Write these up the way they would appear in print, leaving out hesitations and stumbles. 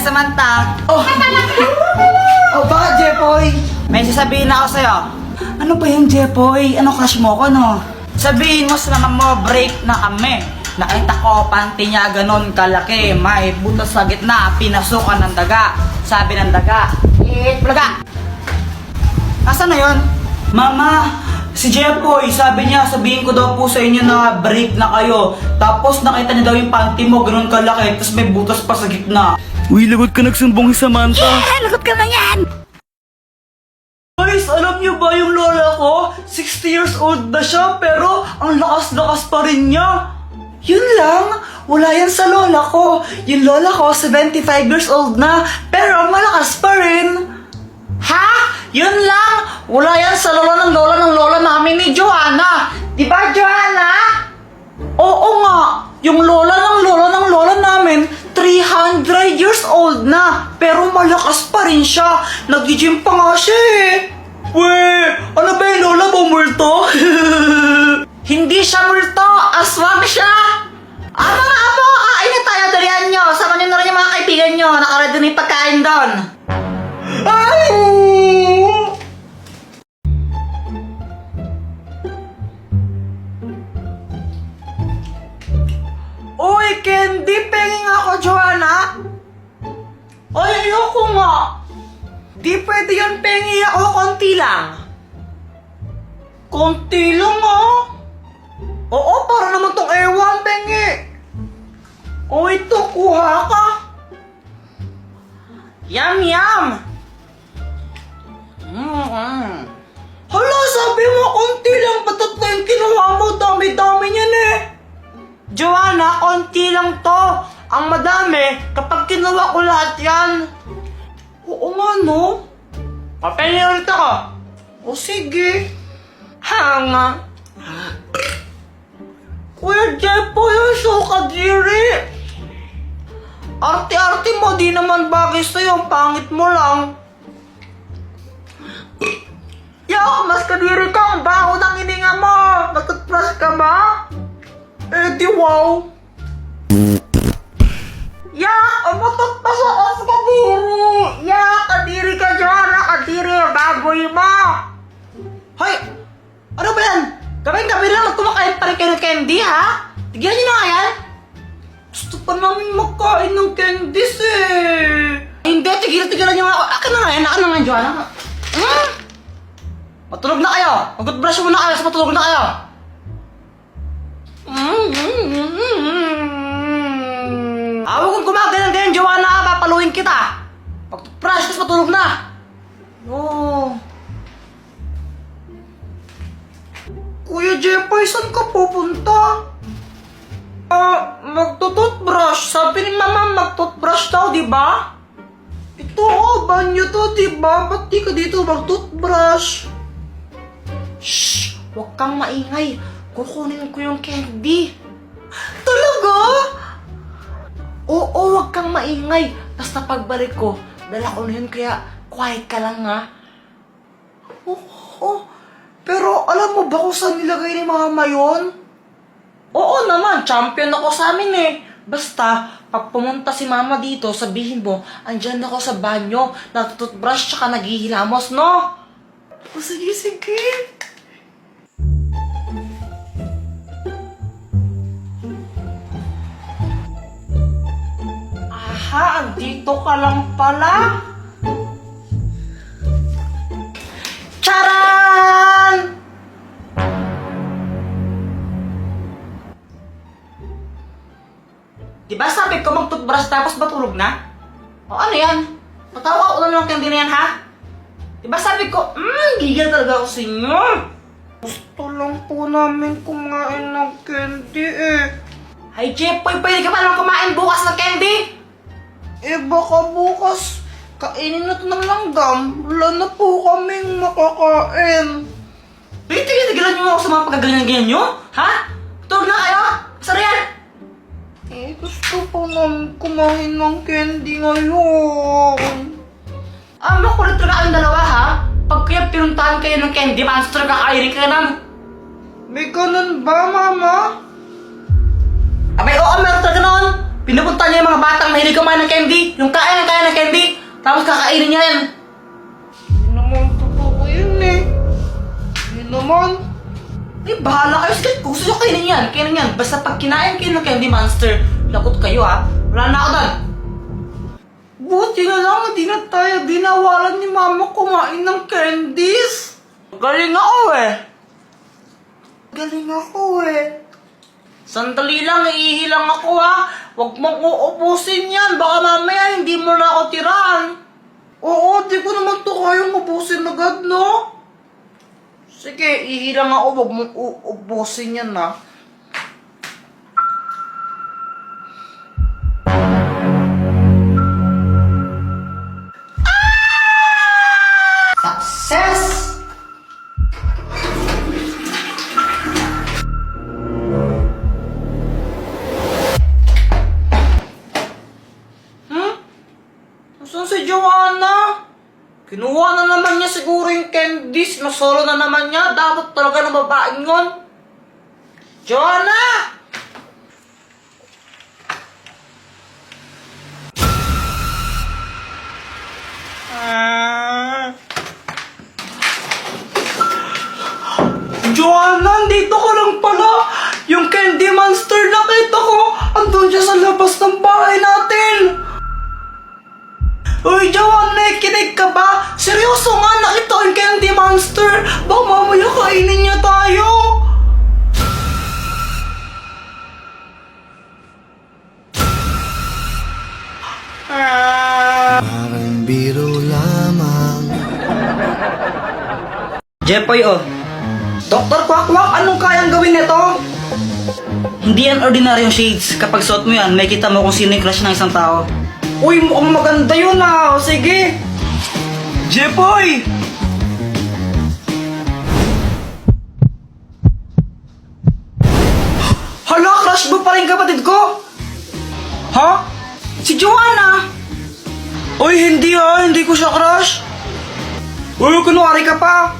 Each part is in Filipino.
Samantha. Oh, bakit, Jepoy? May sasabihin ako sa'yo. Ano ba yung Jepoy? Ano, crush mo ko, no? Sabihin mo sa naman mo, break na kami. Nakita ko, panty niya ganon kalaki. May butas sa gitna, pinasukan ng daga. Sabi ng daga, Blaga! Nasaan na yun? Mama, si Jepoy, sabi niya, sabihin ko daw po sa inyo na break na kayo. Tapos nakita niya daw yung panty mo, ganun kalaki, tapos may butas pa sa gitna. Uy, lagot ka nagsumbong si Samantha. Lagot ka na yan! Guys, alam niyo ba yung lola ko? 60 years old na siya, pero ang lakas-lakas pa rin niya. Yun lang, wala yan sa lola ko. Yung lola ko, 75 years old na, pero malakas pa rin. Ha? Yun lang? Wala yan sa lola ng lola namin ni Joanna. Di ba, Joanna? Oo nga, yung lola ng lola namin, 300 years old na, pero malakas pa rin siya. Nag-gym pa nga siya eh. Weh, ano ba yung lola mo, multo? Hindi siya multo, aswang siya! Mga apo, kain na tayo, dalihan nyo. Sama nyo na rin yung mga kaibigan nyo. Nakaredy na yung pagkain doon. Ay! Uy, candy, penging ako, Joanna. Ay, ayoko nga. Di pwede yun, pengi ako, konti lang. Konti lang, ah. Oo, para naman tong ewan, pengi. O, ito, kuha ka. Yum, yum! Hala, sabi mo, konti lang, ba't na yung kinuha mo? Dami-dami niyan eh. Joanna, konti lang to. Ang madami, kapag kinuha ko lahat yan. Oo nga, no? Papel ulit ako. O, sige. Hanga. Kuya Jepo, yung show kadiri. Arte-arte mo, di naman bagay sa'yo. Ang pangit mo lang. Yo, mas kadiri ka. Ang baho ng hininga mo. Nag-toothbrush ka ba? Eh, di wow. Yak! Umutot pa sa os kadiri! Yak! Kadiri ka, Joanna! Kadiri! Baboy mo! Hoy! Ano ba yan? Gabi-gabi lang kumakain pa rin kayo ng candy, ha? Tigyan niyo na nga yan! Gusto pa namin makain ng candies eh. Hindi, tigilan niyo nga. Akin na nga yan. Akin na nga yan, Joanna. Matulog na kayo! Mag-toothbrush muna kayo, so matulog na kayo! Huwag kong gumagano'n, Joanna, papaluin kita. Pag-toothbrush, tapos matulog na. Oh. Kuya Jepoy, saan ka pupunta? Magtututbrush. Sabi ni Mama, magtutbrush daw, di ba? Ito, banyo to, di ba? Ba't di ka dito magtutbrush? Shh! Huwag kang maingay. Kukunin ko yung candy. Talaga? Oo, huwag kang maingay. Basta pagbalik ko, dala ko na yun, kaya quiet ka lang, ha? Oh, pero alam mo ba kung saan nilagay ni Mama yun? Oo naman, champion ako sa amin eh. Basta, pag pumunta si Mama dito, sabihin mo, andyan ako sa banyo, natututbrush tsaka naghihilamos, no? O, sige, sige. Aha, andito ka lang pala. Charan! Diba sabi ko mag-toothbrush tapos matulog na? O ano yan? Patawa ko lang ng candy na yan, ha? Diba sabi ko, gigil talaga ako sa inyo. Gusto lang po namin kumain ng candy eh. Ay, Jepoy, pwede ka pa naman kumain bukas ng candy? Eh baka bukas, kainin na to ng langgam. Wala na po kaming makakain. Wait, tigilan niyo ako sa mga pagkaganyan-ganyan nyo? Ha? Tulog na kayo? Sara yan? Eh gusto po namin kumain ng candy ngayon. Makulit talaga kayong dalawa, ha? Pag kaya pinuntahan kayo ng candy, monster kakainin ka na. May ganun ba, Mama? Abay, oo, meron talaga noon. Pinupunta Pupunta niya yung mga batang mahilig kumain ng candy. Yung kain ng candy. Tapos kakainin niya yan. Hindi naman totoo yun eh. Hindi naman. Eh, bahala kayo. Sige, kung gusto nyo kainin yan. Kainin yan. Basta pag kinain kayo ng Candy Monster, lakot kayo ha. Wala na ako doon. Buti na lang, hindi na tayo dinawalan ni Mama kumain ng candies. Galing ako eh. Galing ako eh. Sandali lang, iihilang ako ha. Huwag mong uubusin yan. Baka mamaya hindi mo na ako tiraan. Oo, di ko naman to kayang ubusin agad, no? Sige, ihilang ako. Huwag mong uubusin yan ha. Success! Saan si Joanna? Kinuha na naman niya siguro yung candies. Nasolo na naman niya. Dapat talaga ng babaeng yun. Joanna! Joanna, dito ka lang pala. Yung Candy Monster nakita ko. Andun siya sa labas ng bahay natin. Uy, Joanna, nakikinig ka ba? Seryoso nga, nakita ko yung Candy Monster. Baka mamaya kainin niya tayo. Parang biro lamang. Jepoy, oh. Dr. Quack-Quack, anong kayang gawin nito? Hindi yan ordinaryong shades. Kapag suot mo yan, may kita mo kung sino yung crush ng isang tao. Uy, mukhang maganda yun ah. Sige. Jepoy! Hala, crush mo pa rin kapatid ko? Ha? Si Joanna? Uy, hindi ah. Hindi ko siya crush. Uy, kunwari ka pa.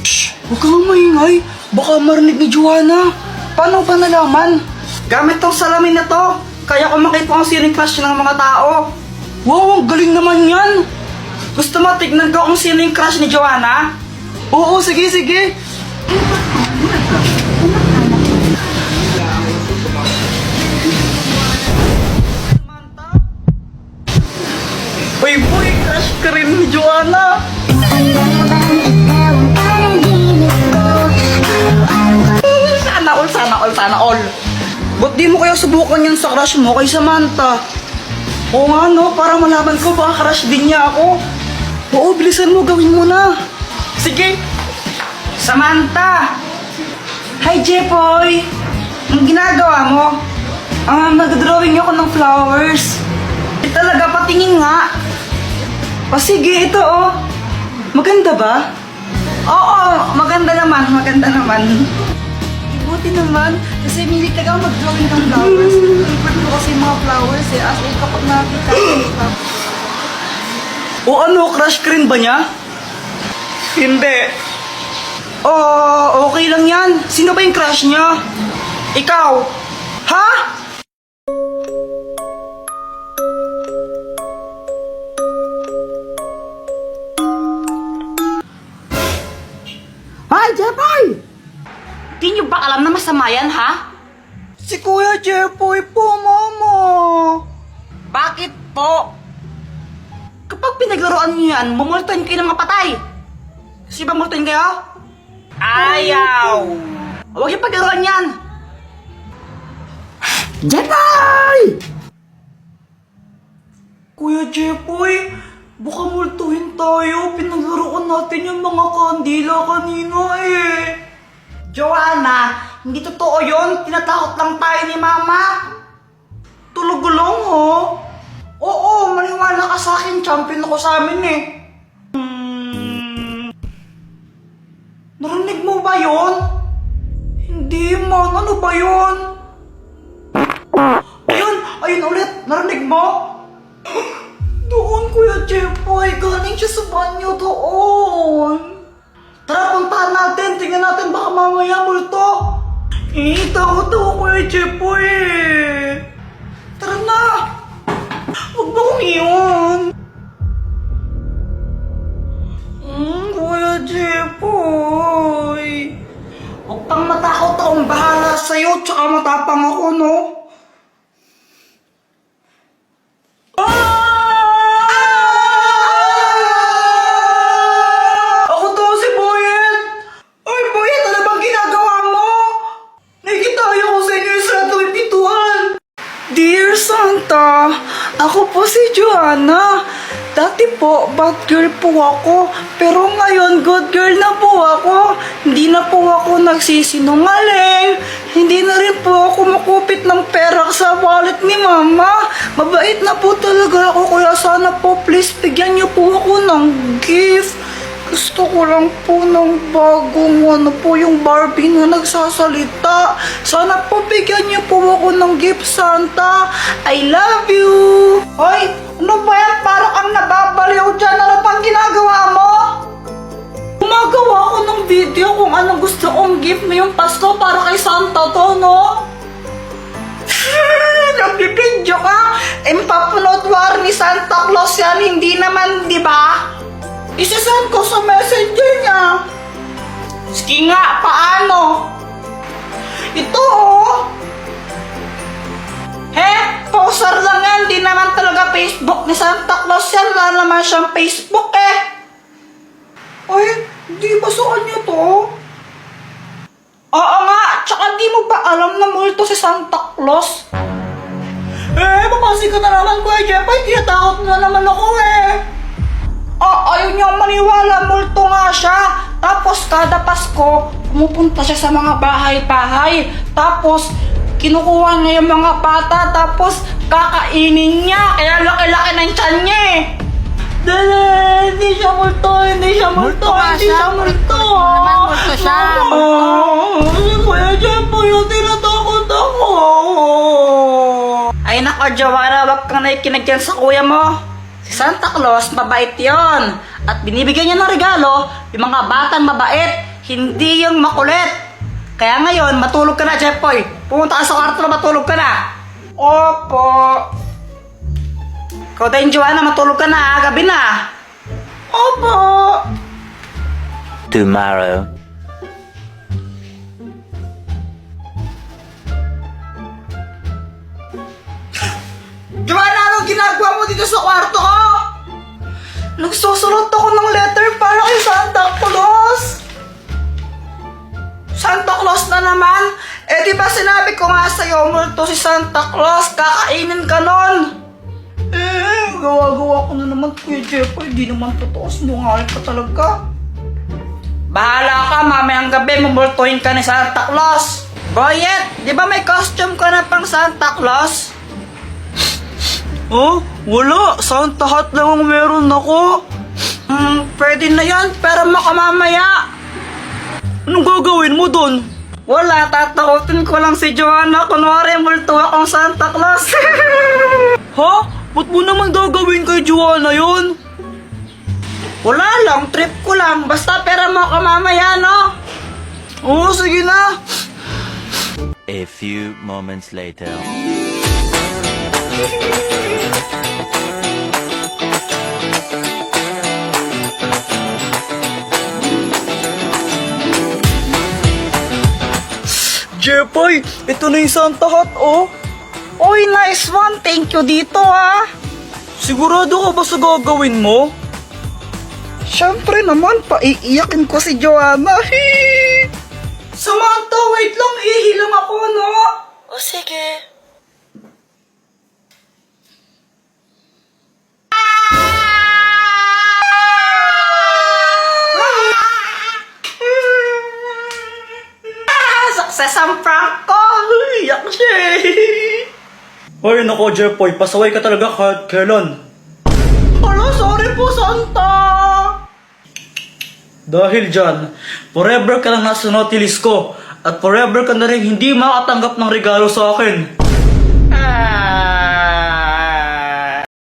Shh! Huwag kang maingay. Baka marinig ni Joanna. Paano ba nalaman? Gamit tong salamin na to. Kaya ko makita kung sino yung crush ng mga tao. Wow, ang galing naman yan. Gusto mo tignan ko kung sino yung crush ni Joanna? Oo, sige, sige. Uy, boy, crush ka rin ni Joanna. Sana all. Ba't di mo kaya subukan yan sa crush mo kay Samantha? Oo nga no, para malaman ko baka crush din niya ako. Oo, bilisan mo, gawin mo na. Sige. Samantha! Hi, Jepoy! Ang ginagawa mo? Nag-drawing ako ng flowers. Talaga, patingin nga. O sige, ito oh. Maganda ba? Oo, maganda naman. Buti naman, kasi hindi ka mag-drawing ng flowers. Favorite ko kasi mga flowers eh, as in kapag nakita ko. O ano, crush ka rin ba niya? Hindi. Oh, okay lang yan. Sino ba yung crush niya? Ikaw? Ha? Hi, Jepoy! Di nyo ba alam na masama yan, ha? Si Kuya Jepoy po, Mama. Bakit po? Kapag pinaglaruan nyo yan, mumultuin kayo ng mga patay. Kasi ba multuin kayo? Ayaw! Huwag yung paglaruan yan! Jepoy! Kuya Jepoy, baka multuhin tayo. Pinaglaruan natin yung mga kandila kanina eh. Joanna, hindi totoo yun. Tinatakot lang tayo ni Mama. Tulog lang ho. Oo, maniwala ka sa akin. Champion ako sa amin eh. Narinig mo ba yun? Hindi man, ano ba yun? Ayun ulit, narinig mo? Doon, Kuya Jepoy, galing siya sa banyo doon. Tara, puntahan natin, tingnan natin baka mamaya multo. Takot ako, Kuya Jepoy. Tara na. Huwag mo kong iwan. Kuya Jepoy. Huwag kang matakot, akong bahala sa'yo, tsaka matapang ako, no? Ako to si Boyet! Ay, Boyet, ano bang ginagawa mo? Nakikita ko sa inyo sa tuwing pintuan. Dear Santa, ako po si Joanna. Dati po, bad girl po ako. Pero ngayon, good girl na po ako. Hindi na po ako nagsisinungaling. Hindi na rin po ako makupit ng pera sa wallet ni Mama. Mabait na po talaga ako. Kaya sana po, please, bigyan niyo po ako ng gift. Gusto ko lang po ng bagong yung Barbie na nagsasalita. Sana po bigyan niyo po ako ng gift, Santa. I love you! Hoy! Ano ba yan? Parang ang nababaliw dyan. Ano pang ginagawa mo? Gumagawa ako ng video kung anong gusto kong gift ngayong Pasko para kay Santa to, no? Nagbibidyo ka? Impapanood war ni Santa Claus yan. Hindi naman, di ba? Isasend ko sa messenger niya. Sige nga, paano? Ito oh. Poser lang yan. Di naman talaga Facebook ni Santa Claus yan. Wala naman siyang Facebook eh. Ay, di ba sa kanya to? Oo nga, tsaka di mo ba alam na multo si Santa Claus? Papasig ka na naman, Kuya Jepoy. Tinatakot na naman ako eh. Ayaw niya maniwala, multo nga siya. Tapos kada Pasko, pumupunta siya sa mga bahay-bahay. Tapos, kinukuha niya yung mga bata. Tapos, kakainin niya. Kaya laki-laki ng tiyan niya eh. Dala, hindi siya multo, hindi siya multo, hindi siya multo. Naman multo siya. Kuya Jepoy, tinatakot ako. Ay nako, Joanna, wag kang nakikinig dyan sa kuya mo. Si Santa Claus, mabait yon. At binibigyan niya ng regalo, yung mga batang mabait, hindi yung makulit. Kaya ngayon, matulog ka na, Jepoy. Pumunta ka sa kwarto na matulog ka na. Opo. Ikaw din, Joanna, matulog ka na, gabi na. Opo. Tomorrow. Joanna, anong ginagawa mo dito sa kwarto ko? Nagsusulot ako ng letter para kay Santa Claus. Santa Claus na naman? Di ba sinabi ko nga sa'yo, multo si Santa Claus, kakainin ka nun. Gawa-gawa ko na naman, Kuya Jepoy, di naman totoo, sinungaling ka talaga. Bahala ka, mamayang gabi, mumultuhin ka ni Santa Claus. Boyet, di ba may costume ka na pang Santa Claus? Oh, wala. Santa hat lang ang meron ako. Pwede na yan, pero makamamaya. Anong gagawin mo doon? Wala, tatakutin ko lang si Joanna. Kunwari, multo akong Santa Claus. Ha? Ba't mo naman gagawin kay Joanna yun? Wala lang, trip ko lang. Basta pera mo kamamaya, no? Oo, sige na. A few moments later. Jepoy, ito na yung Santa hat, oh. Uy, nice one. Thank you dito, ha. Sigurado ka ba sa gagawin mo? Siyempre naman, paiiyakin ko si Joanna. Samantha, wait lang. Ihilang ako, no? O sige. Success ang prank ko. Iyak siya eh. Ay, nako, Jepoy. Pasaway ka talaga kahit kailan. Hala, sorry po, Santa. Dahil dyan, forever ka lang nasa naughty list ko. At forever ka na rin hindi makatanggap ng regalo sa akin.